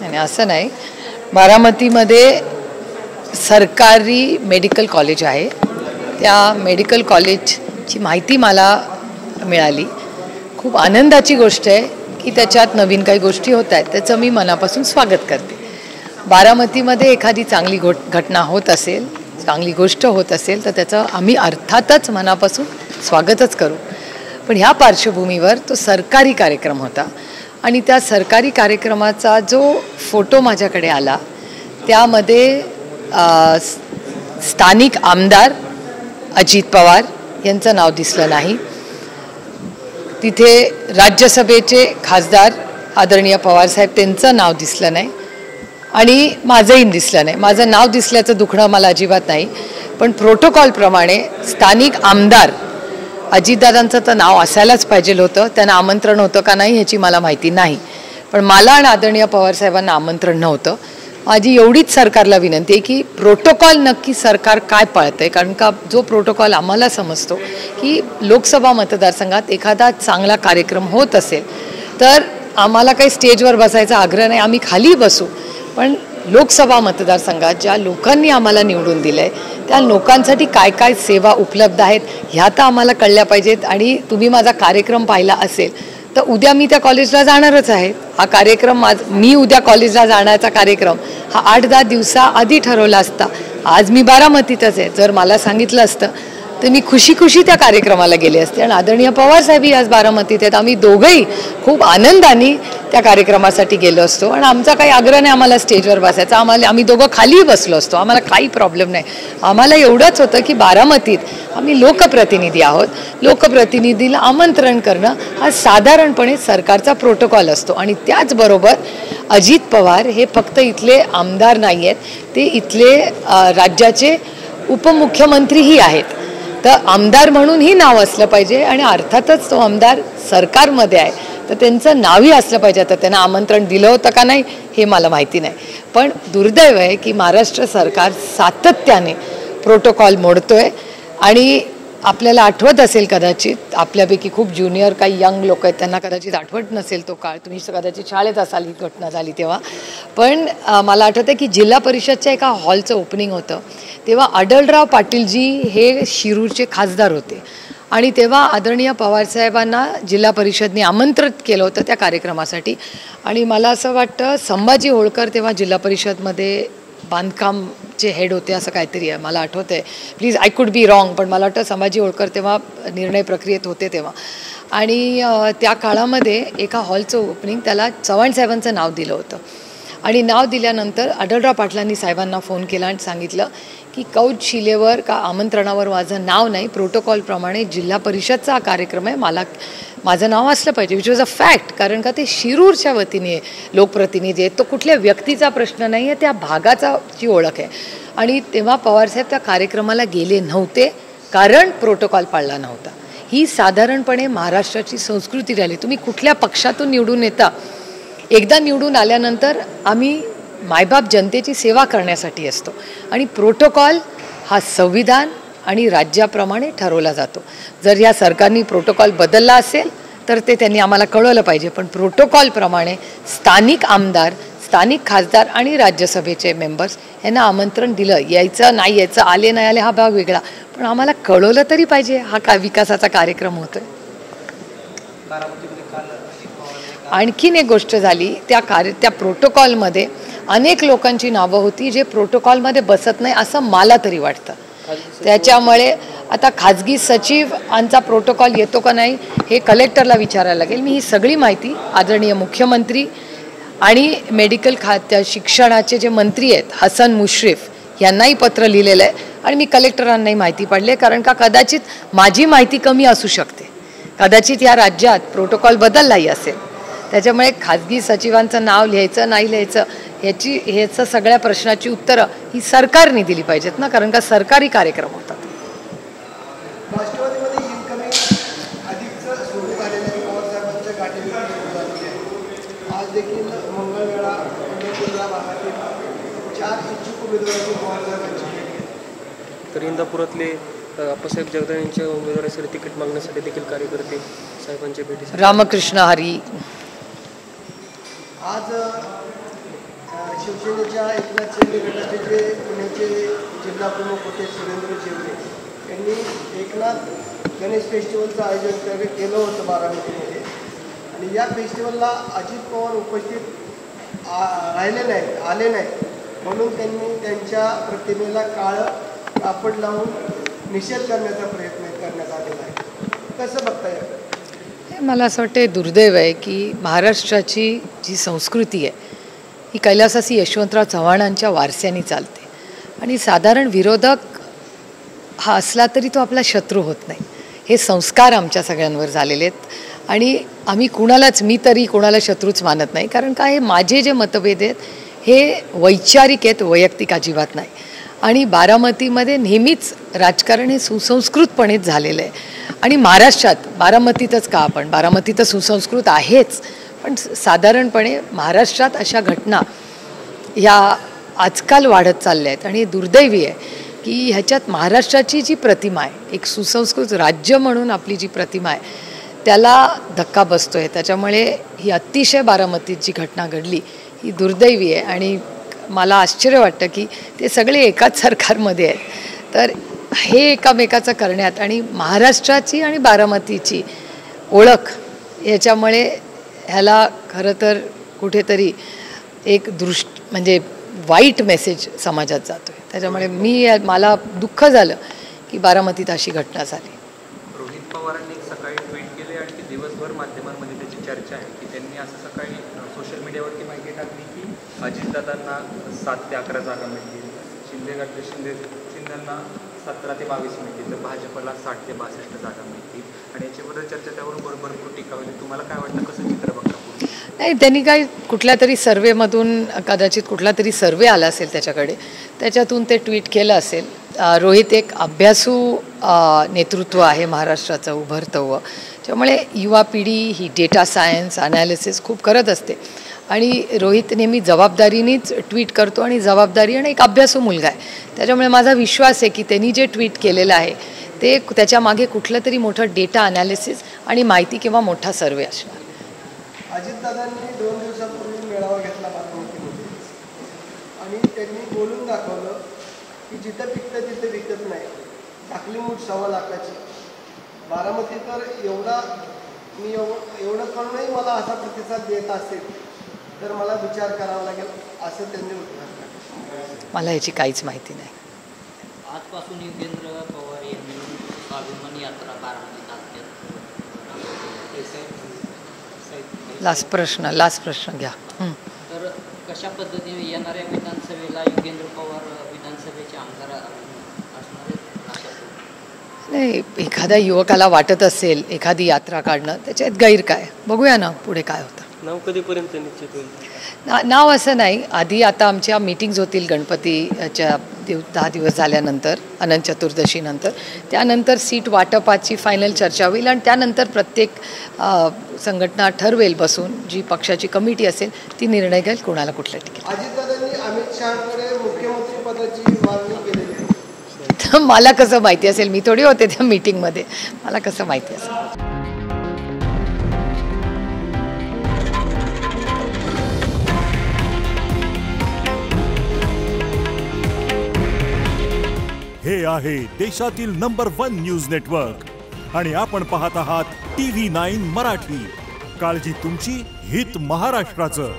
आणि असं नाही, बारामतीमध्ये सरकारी मेडिकल कॉलेज आहे. त्या मेडिकल कॉलेजची माहिती मला मिळाली. खूप आनंदाची गोष्ट आहे की त्याच्यात नवीन काही गोष्टी होत आहेत. त्याचं मी मनापासून स्वागत करते. बारामतीमध्ये एखादी चांगली घटना होत असेल, चांगली गोष्ट होत असेल तर त्याचं आम्ही अर्थातच मनापासून स्वागतच करू. पण ह्या पार्श्वभूमीवर तो सरकारी कार्यक्रम होता आणि त्या सरकारी कार्यक्रमाचा जो फोटो माझ्याकडे आला त्यामध्ये स्थानिक आमदार अजित पवार यांचं नाव दिसलं नाही. तिथे राज्यसभेचे खासदार आदरणीय पवारसाहेब त्यांचं नाव दिसलं नाही आणि माझंही दिसलं नाही. माझं नाव दिसल्याचं दुखणं मला अजिबात नाही, पण प्रोटोकॉलप्रमाणे स्थानिक आमदार अजितदादांचं तर नाव असायलाच पाहिजे होतं. त्यांना आमंत्रण होतं का नाही ह्याची मला माहिती नाही, पण मला आणि आदरणीय पवारसाहेबांना आमंत्रण नव्हतं. माझी एवढीच सरकारला विनंती आहे की प्रोटोकॉल नक्की सरकार काय पाळतंय, कारण का जो प्रोटोकॉल आम्हाला समजतो की लोकसभा मतदारसंघात एखादा चांगला कार्यक्रम होत असेल तर आम्हाला काही स्टेजवर बसायचा आग्रह नाही, आम्ही खाली बसू, पण लोकसभा मतदारसंघात ज्या लोकांनी आम्हाला निवडून दिलं आहे त्या लोकांसाठी काय काय सेवा उपलब्ध आहेत ह्या तर आम्हाला कळल्या पाहिजेत. आणि तुम्ही माझा कार्यक्रम पाहिला असेल तर उद्या मी त्या कॉलेजला जाणारच आहे. हा कार्यक्रम मी उद्या कॉलेजला जाण्याचा कार्यक्रम हा 8-10 दिवसाआधी ठरवला असता. आज मी बारामतीतच आहे. जर मला सांगितलं असतं तर मी खुशी त्या कार्यक्रमाला गेले असते. आणि आदरणीय पवारसाहेबही आज बारामतीत आहेत. आम्ही दोघंही खूप आनंदाने त्या कार्यक्रमासाठी गेलो असतो आणि आमचा काही आग्रह नाही आम्हाला स्टेजवर बसायचा. आम्ही दोघं खाली बसलो असतो, आम्हाला काही प्रॉब्लेम नाही. आम्हाला एवढंच होतं की बारामतीत आम्ही लोकप्रतिनिधी आहोत. लोकप्रतिनिधीला आमंत्रण करणं हा साधारणपणे सरकारचा प्रोटोकॉल असतो. आणि त्याचबरोबर अजित पवार हे फक्त इथले आमदार नाही आहेत, ते इथले राज्याचे उपमुख्यमंत्रीही आहेत. तर आमदार म्हणूनही नाव असलं पाहिजे आणि अर्थातच तो आमदार सरकारमध्ये आहे तर त्यांचं नावही असलं पाहिजे. आता त्यांना आमंत्रण दिलं होतं का नाही हे मला माहिती नाही, पण दुर्दैव आहे की महाराष्ट्र सरकार सातत्याने प्रोटोकॉल मोडतोय. आणि आपल्याला आठवत असेल कदाचित, आपल्यापैकी खूप ज्युनियर काही यंग लोक आहेत त्यांना कदाचित आठवत नसेल तो काळ, तुम्ही कदाचित शाळेत असाल ही घटना झाली तेव्हा, पण मला आठवतं की जिल्हा परिषदच्या एका हॉलचं ओपनिंग होतं तेव्हा आढळराव पाटीलजी हे शिरूरचे खासदार होते आणि तेव्हा आदरणीय पवारसाहेबांना जिल्हा परिषदने आमंत्रित केलं होतं त्या कार्यक्रमासाठी. आणि मला असं वाटतं संभाजी होळकर तेव्हा जिल्हा परिषदमध्ये बांधकामचे हेड होते असं काहीतरी आहे, मला आठवतं आहे, please I could be wrong, पण मला वाटतं संभाजी होळकर तेव्हा निर्णय प्रक्रियेत होते तेव्हा. आणि त्या काळामध्ये एका हॉलचं ओपनिंग त्याला चव्हाणसाहेबांचं नाव दिलं होतं आणि नाव दिल्यानंतर आढळराव पाटलांनी साहेबांना फोन केला आणि सांगितलं की कौच शिलेवर का आमंत्रणावर माझं नाव नाही, प्रोटोकॉलप्रमाणे जिल्हा परिषदचा हा कार्यक्रम आहे, माझं नाव असलं पाहिजे, विच वॉज अ फॅक्ट. कारण का ते शिरूरच्या वतीने लोकप्रतिनिधी आहेत, तो कुठल्या व्यक्तीचा प्रश्न नाही आहे, त्या भागाची ओळख आहे. आणि तेव्हा पवारसाहेब त्या कार्यक्रमाला गेले नव्हते कारण प्रोटोकॉल पाळला नव्हता. ही साधारणपणे महाराष्ट्राची संस्कृती राहिली. तुम्ही कुठल्या पक्षातून निवडून येता, एकदा निवडून आल्यानंतर आम्ही मायबाप जनतेची सेवा करण्यासाठी असतो आणि प्रोटोकॉल हा संविधान आणि राज्याप्रमाणे ठरवला जातो. जर या सरकारने प्रोटोकॉल बदलला असेल तर ते त्यांनी आम्हाला कळवलं पाहिजे, पण प्रोटोकॉलप्रमाणे स्थानिक आमदार, स्थानिक खासदार आणि राज्यसभेचे मेंबर्स यांना आमंत्रण दिलं. यायचं नाही यायचं, आले नाही आले हा भाग वेगळा, पण आम्हाला कळवलं तरी पाहिजे हा विकासाचा कार्यक्रम होतोय. आणखीन एक गोष्ट झाली, त्या प्रोटोकॉलमध्ये अनेक लोकांची नावं होती जे प्रोटोकॉलमध्ये बसत नाही असं मला तरी वाटतं. त्याच्यामुळे आता खाजगी सचिवांचा प्रोटोकॉल येतो का नाही हे कलेक्टरला विचारायला लागेल. मी ही सगळी माहिती आदरणीय मुख्यमंत्री आणि मेडिकल खात्या शिक्षणाचे जे मंत्री आहेत हसन मुश्रीफ यांनाही पत्र लिहिलेलं आहे आणि मी कलेक्टरांनाही माहिती पाडली आहे. कारण का कदाचित माझी माहिती कमी असू शकते, कदाचित या राज्यात प्रोटोकॉल बदललाही असेल. त्याच्यामुळे खाजगी सचिवांचं नाव लिहायचं नाही लिहायचं ह्याचं सगळ्या प्रश्नाची उत्तरं ही सरकारने दिली पाहिजेत ना, कारण का सरकारी कार्यक्रम होतात. तर इंदापुरातले आप्पासाहेब जगदाळे यांच्या उमेदवारीसाठी तिकीट मागण्यासाठी देखील कार्यकर्ते साहेबांच्या भेटी. रामकृष्ण हरी. आज शिवसेनेच्या एकनाथ शिंदे गटाचे जे पुण्याचे जिल्हा प्रमुख होते सुरेंद्र जेवले यांनी एकनाथ गणेश फेस्टिवलचं आयोजन केलं होतं बारामतीमध्ये आणि या फेस्टिवलला अजित पवार उपस्थित आले नाहीत म्हणून त्यांनी त्यांच्या प्रतिमेला काळं कापड लावून निषेध करण्याचा प्रयत्न करण्यात आलेला आहे. कसं बघता येईल? मला असं वाटतं दुर्दैव आहे की महाराष्ट्राची जी संस्कृती आहे ही कैलासासी यशवंतराव चव्हाणांच्या वारशाने चालते आणि साधारण विरोधक हा असला तरी तो आपला शत्रू होत नाही. हे संस्कार आमच्या सगळ्यांवर झालेले आहेत आणि आम्ही कुणालाच, मी तरी कोणाला शत्रूच मानत नाही. कारण काय, हे माझे जे मतभेद आहेत हे वैचारिक आहेत, वैयक्तिक अजिबात नाही. आणि बारामतीमध्ये नेहमीच राजकारण हे सुसंस्कृतपणेच झालेलं आहे आणि महाराष्ट्रात, बारामतीतच का, आपण बारामती तर सुसंस्कृत आहेच, पण साधारणपणे महाराष्ट्रात अशा घटना ह्या आजकाल वाढत चालल्या आहेत आणि दुर्दैवी आहे की ह्याच्यात महाराष्ट्राची जी प्रतिमा आहे, एक सुसंस्कृत राज्य म्हणून आपली जी प्रतिमा आहे त्याला धक्का बसतो आहे. त्याच्यामुळे ही अतिशय बारामतीत जी घटना घडली ही दुर्दैवी आहे आणि मला आश्चर्य वाटतं की ते सगळे एकाच सरकारमध्ये आहेत. तर हे एकामेकाचं करण्यात आणि महाराष्ट्राची आणि बारामतीची ओळख याच्यामुळे ह्याला खरं तर कुठेतरी एक म्हणजे वाईट मेसेज समाजात जातो आहे. त्याच्यामुळे मला दुःख झालं की बारामतीत अशी घटना झाली. रोहित पवारांनी सकाळी ट्विट केले आणि ती दिवसभर माध्यमांमध्ये त्याची चर्चा आहे की त्यांनी असं सकाळी सोशल मीडियावरती माहिती टाकली की अजितदादांना 7 ते 11 जागा मिळतील, शिंदेंना 17 ते 22 मिळतील, तर भाजपला 60 ते 62 जागा मिळतील आणि याच्याबद्दल चर्चा त्यावर भरपूर टीका होईल. तुम्हाला काय वाटतं, कसं चित्र बघता? नाही, त्यांनी काय कुठल्या तरी सर्वेमधून, कदाचित कुठला तरी सर्वे आला असेल त्याच्याकडे, त्याच्यातून ते ट्विट केलं असेल. रोहित एक अभ्यासू नेतृत्व आहे महाराष्ट्राचं, उभरतं. त्यामुळे युवा पिढी ही डेटा सायन्स, ॲनालिसिस खूप करत असते आणि रोहित नेहमी जबाबदारीनेच ट्विट करतो आणि जबाबदारी आणि एक अभ्यासू मुलगा आहे. त्याच्यामुळे माझा विश्वास आहे की त्यांनी जे ट्विट केलेलं आहे ते त्याच्यामागे कुठलं तरी मोठं डेटा ॲनालिसिस आणि माहिती किंवा मोठा सर्वे असणार. अजितदादांनी 2 दिवसापूर्वी मेळावा घेतला बारामतीमध्ये आणि त्यांनी बोलून दाखवलं की जिथं पिकतं तिथं विकत नाही. टाकली मूठ 1.25 लाखाची. बारामती तर एवढं करूनही मला असा प्रतिसाद देत असेल तर मला विचार करावा लागेल, असं त्यांनी उत्तर दिलं. मला याची काहीच माहिती नाही. आजपासून योगेंद्र पवार यांनी स्वाभिमान यात्रा बारामतीत आणतात. लास्ट प्रश्न घ्या. तर कशा पद्धतीने येणाऱ्या विधानसभेला योगेंद्र पवार विधानसभेचे आमदार असणार आहेत? नाही, एखाद्या युवकाला वाटत असेल एखादी यात्रा काढणं, त्याच्यात गैर काय, बघूया ना पुढे काय होतं. नाव कधीपर्यंत निश्चित होईल? नाव असं नाही. आधी आता आमच्या मीटिंग्स होतील गणपतीच्या 10 दिवस झाल्यानंतर, अनंत चतुर्दशीनंतर. त्यानंतर सीट वाटपाची फायनल चर्चा होईल आणि त्यानंतर प्रत्येक संघटना ठरवेल बसून, जी पक्षाची कमिटी असेल ती निर्णय घेईल कोणाला कुठल्या तिकीट. अजितदादांनी अमित शहाकडे मुख्यमंत्री पदाची मागणी केलेली आहे. तर मला कसं माहिती असेल, मी थोडी होते त्या मीटिंगमध्ये, मला कसं माहिती असेल. हे आहे देशातील नंबर 1 न्यूज नेटवर्क आणि आपण पाहत आहात TV9 मराठी. काळजी तुमची, हित महाराष्ट्राचं.